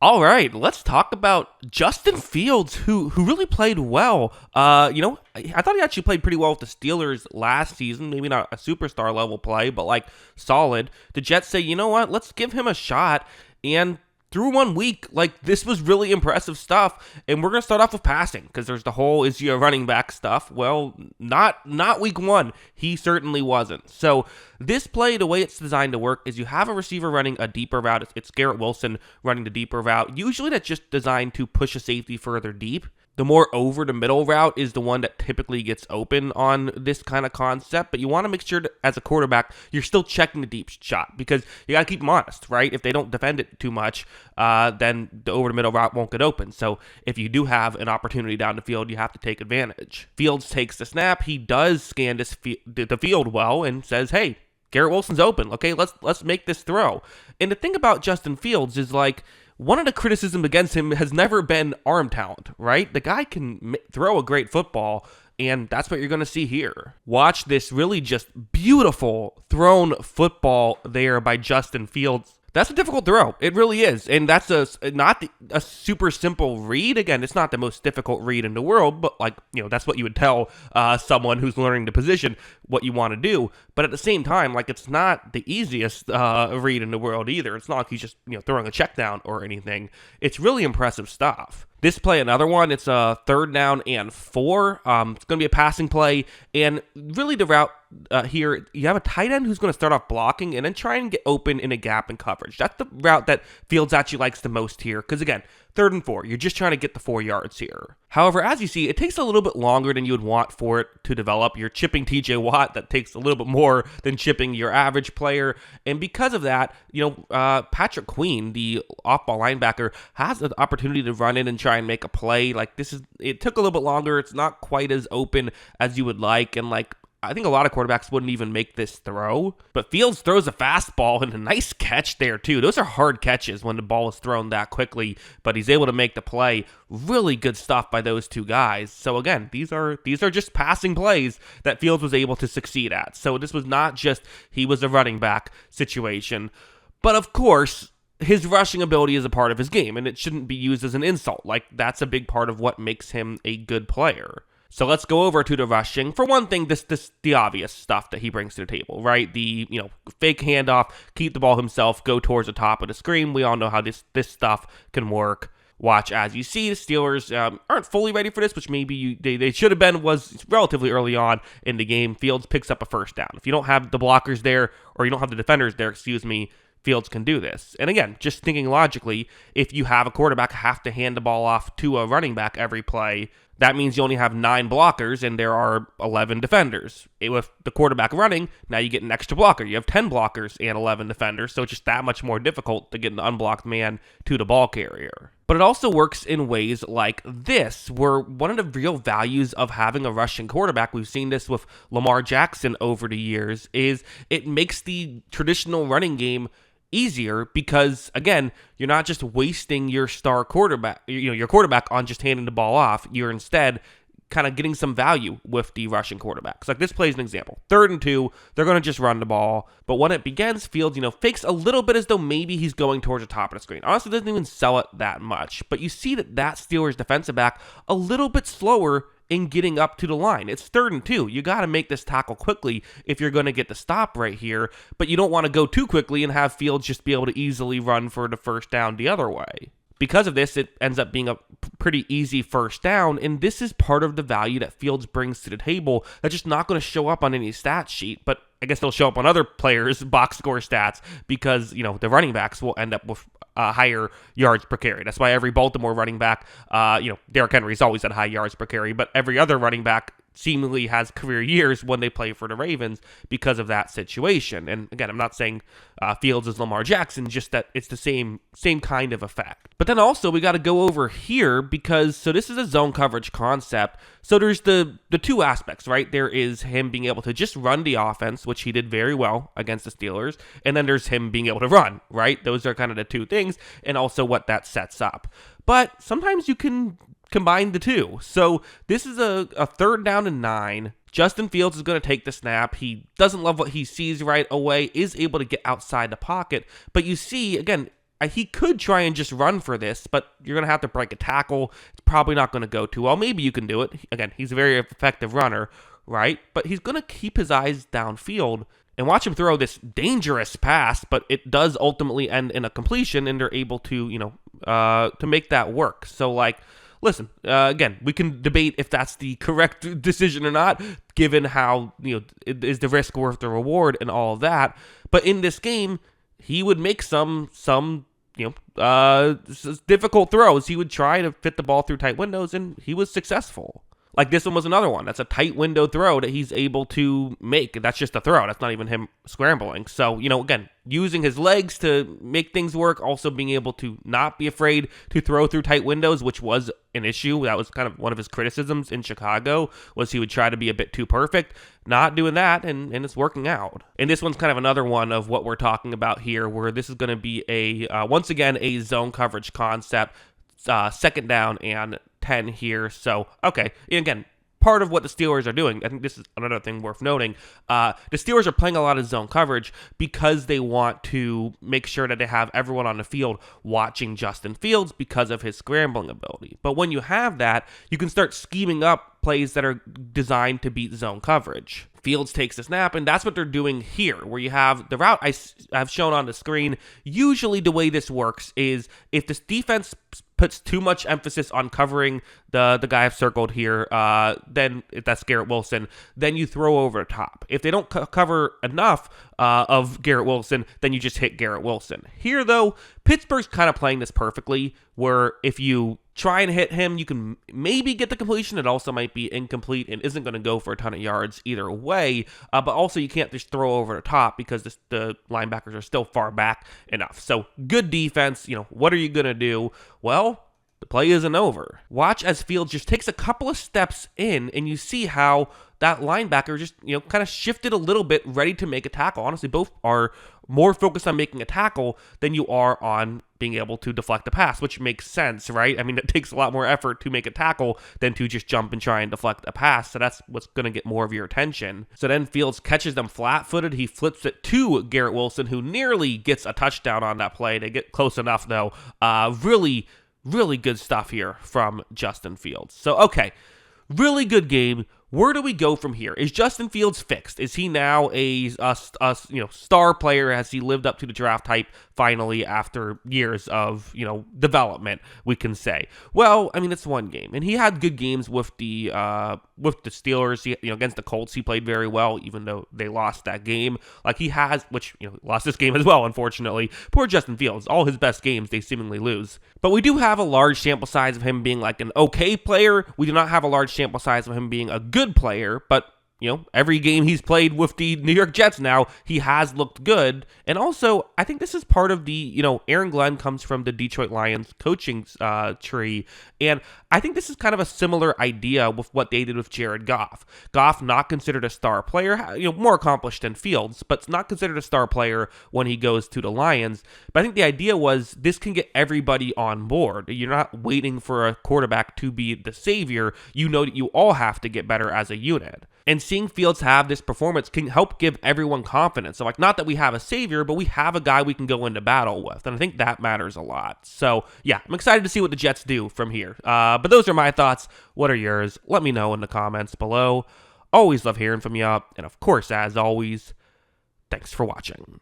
All right, let's talk about Justin Fields, who really played well. I thought he actually played pretty well with the Steelers last season. Maybe not a superstar level play, but like solid. The Jets say, you know what? Let's give him a shot. And through 1 week, like this was really impressive stuff. And we're gonna start off with passing because there's the whole is he a running back stuff. Well, not week one. He certainly wasn't. So this play, the way it's designed to work is you have a receiver running a deeper route. It's Garrett Wilson running the deeper route. Usually that's just designed to push a safety further deep. The more over the middle route is the one that typically gets open on this kind of concept, but you want to make sure that as a quarterback, you're still checking the deep shot because you got to keep them honest, right? If they don't defend it too much, then the over the middle route won't get open. So if you do have an opportunity down the field, you have to take advantage. Fields takes the snap. He does scan the field well and says, hey, Garrett Wilson's open. Okay, let's make this throw. And the thing about Justin Fields is like, one of the criticisms against him has never been arm talent, right? The guy can throw a great football, and that's what you're going to see here. Watch this really just beautiful thrown football there by Justin Fields. That's a difficult throw. It really is. And that's not a super simple read. Again, it's not the most difficult read in the world, but that's what you would tell someone who's learning the position what you want to do. But at the same time, it's not the easiest read in the world either. It's not like he's just throwing a check down or anything. It's really impressive stuff. This play, another one, it's a 3rd down and 4. It's going to be a passing play. And really the route here, you have a tight end who's going to start off blocking and then try and get open in a gap in coverage. That's the route that Fields actually likes the most here. Because again, 3rd and 4, you're just trying to get the 4 yards here. However, as you see, it takes a little bit longer than you would want for it to develop. You're chipping TJ Watt. That takes a little bit more than chipping your average player. And because of that, Patrick Queen, the off-ball linebacker, has an opportunity to run in and try and make a play. It took a little bit longer. It's not quite as open as you would like. And I think a lot of quarterbacks wouldn't even make this throw, but Fields throws a fastball and a nice catch there too. Those are hard catches when the ball is thrown that quickly, but he's able to make the play. Really good stuff by those two guys. So again, these are just passing plays that Fields was able to succeed at. So this was not just he was a running back situation, but of course, his rushing ability is a part of his game, and it shouldn't be used as an insult. That's a big part of what makes him a good player. So let's go over to the rushing. For one thing, the obvious stuff that he brings to the table, right? The fake handoff, keep the ball himself, go towards the top of the screen. We all know how this stuff can work. Watch as you see the Steelers aren't fully ready for this, which maybe they should have been. Was relatively early on in the game. Fields picks up a 1st down. If you don't have the blockers there, or you don't have the defenders there, Fields can do this. And again, just thinking logically, if you have a quarterback have to hand the ball off to a running back every play, that means you only have 9 blockers and there are 11 defenders. With the quarterback running, now you get an extra blocker. You have 10 blockers and 11 defenders, so it's just that much more difficult to get an unblocked man to the ball carrier. But it also works in ways like this, where one of the real values of having a rushing quarterback, we've seen this with Lamar Jackson over the years, is it makes the traditional running game easier because, again, you're not just wasting your star quarterback, your quarterback on just handing the ball off. You're instead kind of getting some value with the rushing quarterbacks. Like this play is an example. 3rd and 2, they're going to just run the ball. But when it begins, Fields, fakes a little bit as though maybe he's going towards the top of the screen. Honestly, doesn't even sell it that much. But you see that Steelers defensive back a little bit slower in getting up to the line. It's 3rd and 2. You got to make this tackle quickly if you're going to get the stop right here, but you don't want to go too quickly and have Fields just be able to easily run for the 1st down the other way. Because of this, it ends up being a pretty easy 1st down, and this is part of the value that Fields brings to the table that's just not going to show up on any stat sheet, but I guess they'll show up on other players' box score stats because, the running backs will end up with higher yards per carry. That's why every Baltimore running back, Derrick Henry's always at high yards per carry, but every other running back seemingly has career years when they play for the Ravens because of that situation. And again, I'm not saying Fields is Lamar Jackson, just that it's the same kind of effect. But then also we got to go over here because, so this is a zone coverage concept. So there's the two aspects, right? There is him being able to just run the offense, which he did very well against the Steelers. And then there's him being able to run, right? Those are kind of the two things, and also what that sets up. But sometimes you can combine the two. So this is a 3rd down and 9. Justin Fields is going to take the snap. He doesn't love what he sees right away, is able to get outside the pocket. But you see, again, he could try and just run for this, but you're going to have to break a tackle. It's probably not going to go too well. Maybe you can do it. Again, he's a very effective runner, right? But he's going to keep his eyes downfield and watch him throw this dangerous pass, but it does ultimately end in a completion, and they're able to, to make that work. So, like, listen, again, we can debate if that's the correct decision or not, given how, is the risk worth the reward and all of that. But in this game, he would make some difficult throws. He would try to fit the ball through tight windows, and he was successful. Like this one was another one. That's a tight window throw that he's able to make. That's just a throw. That's not even him scrambling. So, again, using his legs to make things work, also being able to not be afraid to throw through tight windows, which was an issue. That was kind of one of his criticisms in Chicago, was he would try to be a bit too perfect. Not doing that, and it's working out. And this one's kind of another one of what we're talking about here, where this is going to be once again, a zone coverage concept, second down and 10 here. So, okay. And again, part of what the Steelers are doing, I think this is another thing worth noting, the Steelers are playing a lot of zone coverage because they want to make sure that they have everyone on the field watching Justin Fields because of his scrambling ability. But when you have that, you can start scheming up plays that are designed to beat zone coverage. Fields takes a snap, and that's what they're doing here, where you have the route I've shown on the screen. Usually the way this works is if this defense puts too much emphasis on covering the guy I've circled here, then if that's Garrett Wilson, then you throw over the top. If they don't cover enough of Garrett Wilson, then you just hit Garrett Wilson. Here, though, Pittsburgh's kind of playing this perfectly, where if you try and hit him, you can maybe get the completion. It also might be incomplete and isn't going to go for a ton of yards either way. But also you can't just throw over the top because the linebackers are still far back enough. So good defense. What are you going to do? Well, the play isn't over. Watch as Fields just takes a couple of steps in, and you see how that linebacker just, kind of shifted a little bit, ready to make a tackle. Honestly, both are more focused on making a tackle than you are on being able to deflect a pass, which makes sense, right? I mean, it takes a lot more effort to make a tackle than to just jump and try and deflect a pass, so that's what's going to get more of your attention. So then Fields catches them flat-footed. He flips it to Garrett Wilson, who nearly gets a touchdown on that play. They get close enough, though. Really, really good stuff here from Justin Fields. So, okay, really good game. Where do we go from here? Is Justin Fields fixed? Is he now a star player? Has he lived up to the draft hype finally after years of development? We can say. Well, I mean, it's one game, and he had good games with the Steelers. Against the Colts, he played very well, even though they lost that game. Like he has, which lost this game as well, unfortunately. Poor Justin Fields. All his best games, they seemingly lose. But we do have a large sample size of him being like an okay player. We do not have a large sample size of him being a good player, but every game he's played with the New York Jets now, he has looked good. And also, I think this is part of the, Aaron Glenn comes from the Detroit Lions coaching tree. And I think this is kind of a similar idea with what they did with Jared Goff. Goff, not considered a star player, more accomplished than Fields, but not considered a star player when he goes to the Lions. But I think the idea was this can get everybody on board. You're not waiting for a quarterback to be the savior. You know that you all have to get better as a unit. And seeing Fields have this performance can help give everyone confidence. So, not that we have a savior, but we have a guy we can go into battle with. And I think that matters a lot. So, yeah, I'm excited to see what the Jets do from here. But those are my thoughts. What are yours? Let me know in the comments below. Always love hearing from you. And, of course, as always, thanks for watching.